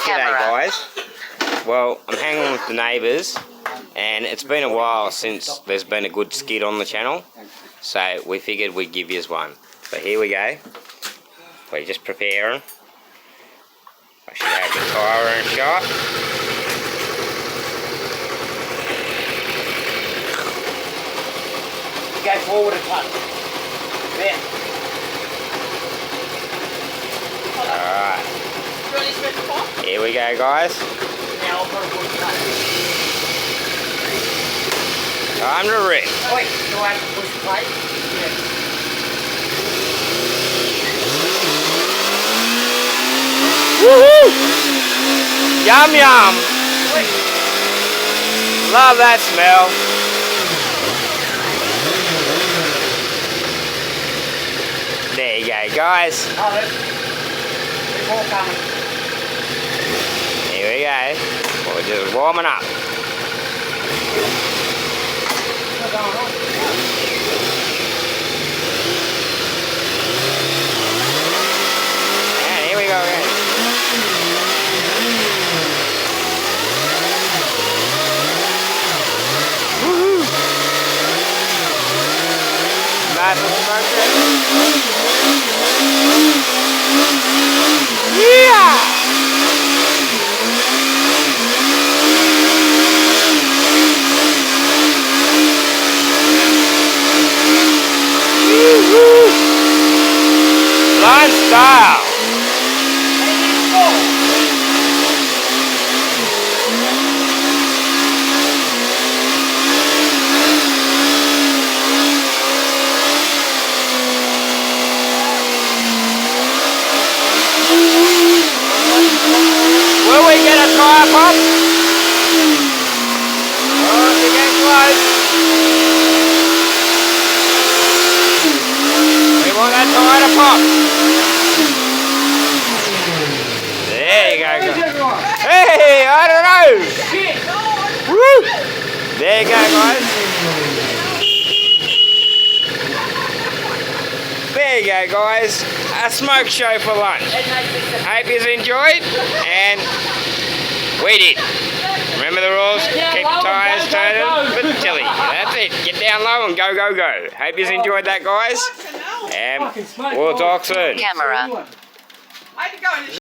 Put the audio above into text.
G'day guys. Well, I'm hanging with the neighbours and it's been a while since there's been a good skid on the channel, so we figured we'd give you one. So here we go. We're just preparing. I should have the tyre in shot. Go forward a touch. There. Alright. Here we go guys. Time to rip. Oi, do I have to push the plate? Yeah. Woohoo! Yum yum! Love that smell. There you go guys. Oh, there's more coming. Here we go. We're just warming up. What's going on? And here we go again. Woohoo! Massive smoke there. Yeah! Line style. Will we get a tyre pop? Oh, we're getting close. We want that tyre to pop. There you go. Hey, I don't know. Woo! There you go, guys. There you go, guys. A smoke show for lunch. Hope you enjoyed, and we did. Remember the rules? Keep the tyres turning with the tilly. That's it. Get down low and go, go, go. Hope you enjoyed that, guys. And we'll talk soon. Camera.